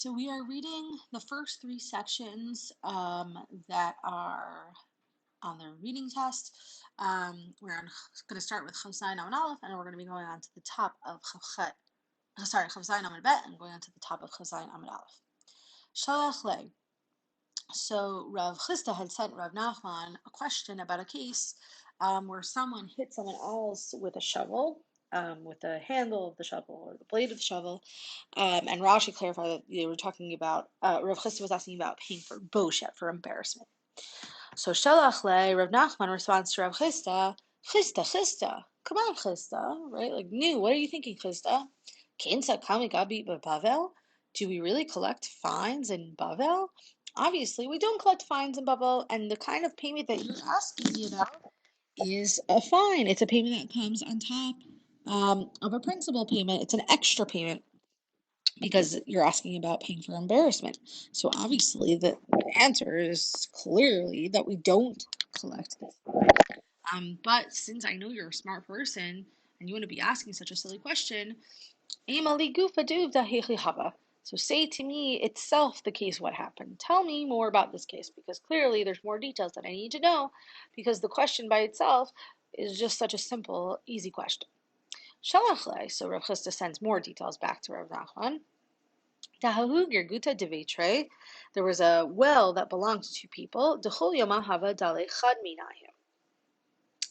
So we are reading the first three sections that are on the reading test. We're going to start with Chavzayin Amud Aleph, and we're going to be going on to the top of Chavchet. Sorry, Chavzayin Amud Bet, and going on to the top of Chavzayin Amud Aleph. Shalach Le. So Rav Chisda had sent Rav Nachman a question about a case where someone hit someone else with a shovel, with the handle of the shovel or the blade of the shovel. And Rashi clarified that they were talking about, Rav Chisda was asking about paying for boshet, for embarrassment. So Shalach Le, Rav Nachman responds to Rav Chisda, Chisda, come on Chisda, right? Like, new, what are you thinking Chisda? Kinsa kami gabi Bavel? Do we really collect fines in Bavel? Obviously, we don't collect fines in Bavel, and the kind of payment that you're asking me about is a fine. It's a payment that comes on top of a principal payment. It's an extra payment because you're asking about paying for embarrassment. So obviously, the answer is clearly that we don't collect this. But since I know you're a smart person and you want to be asking such a silly question, so say to me itself the case what happened. Tell me more about this case because clearly there's more details that I need to know because the question by itself is just such a simple, easy question. Shalachle, so Rav Chisda sends more details back to Rav Nachman. There was a well that belonged to two people.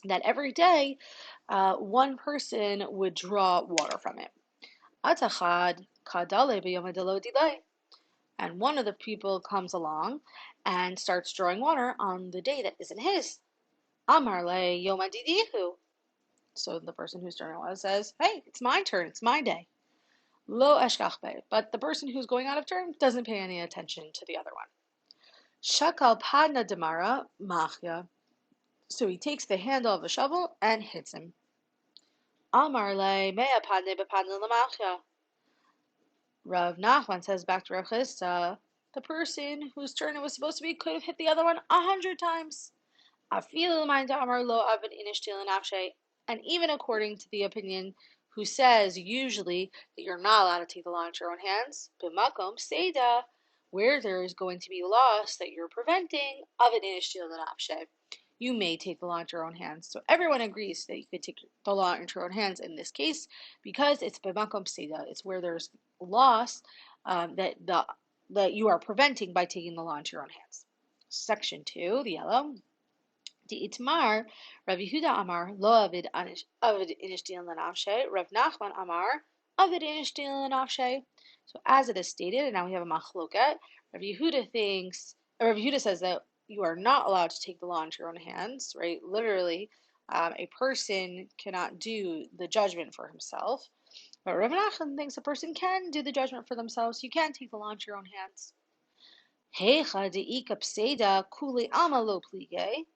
That every day one person would draw water from it. And one of the people comes along and starts drawing water on the day that isn't his. Amarle Yomadidihu. So the person whose turn it was says, hey, it's my turn, it's my day. Lo eshkachbe. But the person who's going out of turn doesn't pay any attention to the other one. Shakal padna demara machya. So he takes the handle of the shovel and hits him. Amarle mea padne bepadne lamachya. Rav Nachman says back to Rav Chisda, the person whose turn it was supposed to be could have hit the other one 100 times. And even according to the opinion who says usually that you're not allowed to take the law into your own hands, b'makom seida, where there is going to be loss that you're preventing, you may take the law into your own hands. So everyone agrees that you could take the law into your own hands in this case because it's b'makom seida. It's where there's loss that you are preventing by taking the law into your own hands. Section 2, the yellow. The Itmar, Rav Yehuda Amar, lo avid inishtin lanavshe, Rav Nachman Amar, avid inishtin lanavshe. So as it is stated, and now we have a machloket, Rav Yehuda says that you are not allowed to take the law into your own hands, right? Literally, a person cannot do the judgment for himself. But Rav Nachman thinks a person can do the judgment for themselves. You can take the law into your own hands. Heicha de'ika pseida kuli ama lo plige.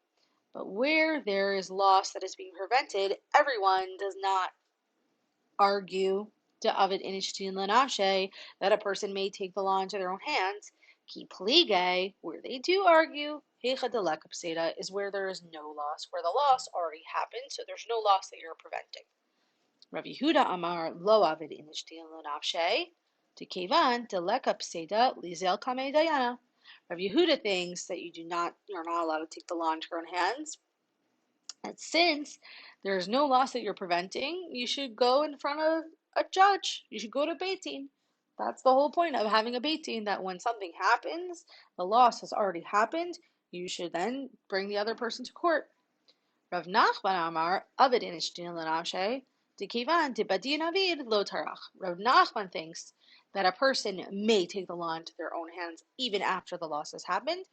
But where there is loss that is being prevented, everyone does not argue that a person may take the law into their own hands. Ki plige, where they do argue, is where there is no loss, where the loss already happened, so there's no loss that you're preventing. Rav Yehuda Amar lo avid inishtin lanavshe, to kevan deleka pseda lizel kame dayana. Rav Yehuda thinks that you're not allowed to take the law into your own hands. And since there's no loss that you're preventing, you should go in front of a judge. You should go to Beit Din. That's the whole point of having a Beit Din, that when something happens, the loss has already happened, you should then bring the other person to court. Rav Nachman Amar, Avid Inishtin Lanashe, Dikivan Dibadin Avid Lo Tarach. Rav Nachman thinks that a person may take the law into their own hands even after the loss has happened,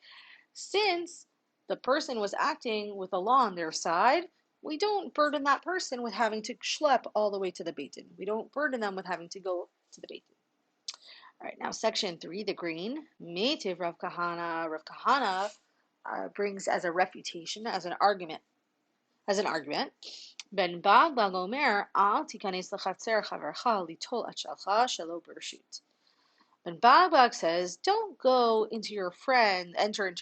since the person was acting with the law on their side. We don't burden that person with having to schlep all the way to the Beit Din. We don't burden them with having to go to the Beit Din. All right, now section 3, the green. Meitiv Rav Kahana. Rav Kahana brings as a refutation, as an argument. Ben Bag Balomer al tikanes lechatzer chavercha litol achalcha shelo bershut. Ben Bagbag says, don't enter into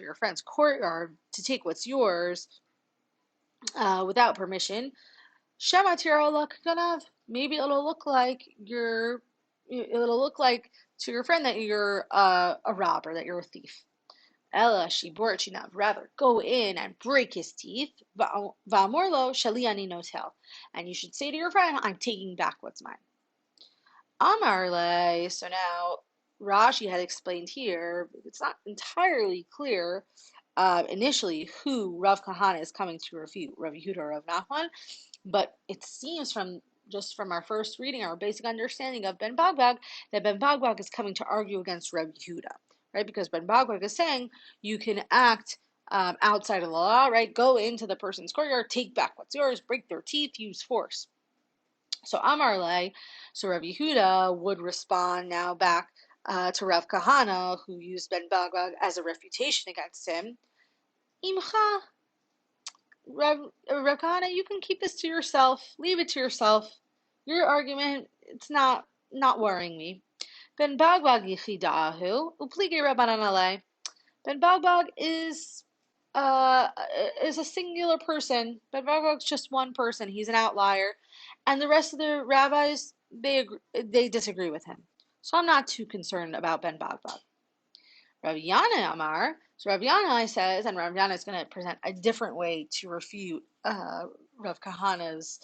your friend's courtyard to take what's yours without permission. Shema tirolak ganav. Maybe it'll look like to your friend that you're a robber, that you're a thief. Ella shiborchinav, rather go in and break his teeth. Va'amorlo shaliani notel, and you should say to your friend, I'm taking back what's mine. Amarle. So now Rashi had explained here, it's not entirely clear initially who Rav Kahana is coming to refute, Rav Yehuda or Rav Nachman, but it seems from just from our first reading, our basic understanding of Ben Bagbag, that Ben Bagbag is coming to argue against Rav Yehuda, right? Because Ben Bagbag is saying you can act outside of the law, right? Go into the person's courtyard, take back what's yours, break their teeth, use force. So Amarle, so Rav Yehuda would respond now back to Rav Kahana, who used Ben Bagbag as a refutation against him. Imcha, Rav Kahana, you can keep this to yourself. Leave it to yourself. Your argument, it's not worrying me. Ben Bagbag yichidahu uplige Rabbanan alei. Ben Bagbag is a singular person. Ben Bagbag's just one person. He's an outlier, and the rest of the rabbis they disagree with him. So I'm not too concerned about Ben Bagbag. Rav Yana Amar. So Rav Yana says, and Rav Yana is going to present a different way to refute Rav Kahana's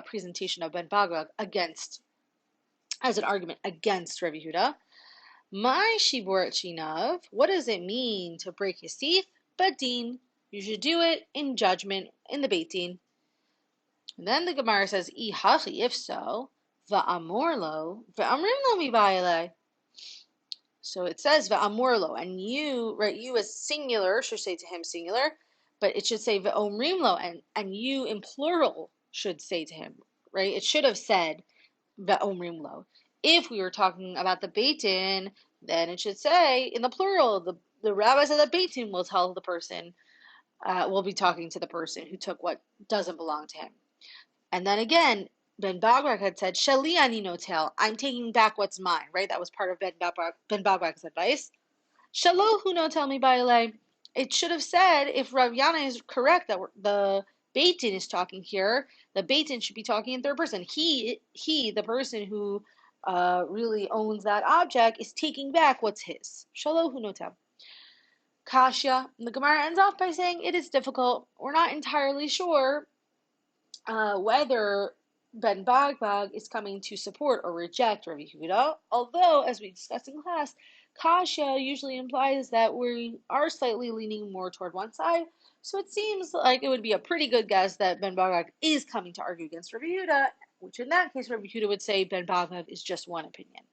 presentation of Ben Bagbag against as an argument against Rav Yehuda. My shibor chinav, what does it mean to break his teeth? Badin, you should do it in judgment in the Beit Din. And then the Gemara says, Ihachi, if so, va'amorlo, va'amrim lo mi. So it says va'amorlo, and you, right, you as singular should say to him singular, but it should say va'omrimlo, and you in plural should say to him, right? It should have said va'omrimlo. If we were talking about the Beit Din, then it should say in the plural, the rabbis of the Beit Din will tell the person, will be talking to the person who took what doesn't belong to him. And then again, Ben Bagbag had said, Shali ani notel, I'm taking back what's mine, right? That was part of Ben Bagbag's advice. Shalo hu notel mi ba'ilei. It should have said, if Rav Yana is correct, that the Beit Din is talking here, the Beit Din should be talking in third person. He, the person who really owns that object, is taking back what's his. Shalo hu notel. Kasha, the Gemara ends off by saying it is difficult. We're not entirely sure whether Ben Bagbag is coming to support or reject Rav Yehuda, although, as we discussed in class, Kasha usually implies that we are slightly leaning more toward one side, so it seems like it would be a pretty good guess that Ben Bagbag is coming to argue against Rav Yehuda, which in that case, Rav Yehuda would say Ben Bagbag is just one opinion.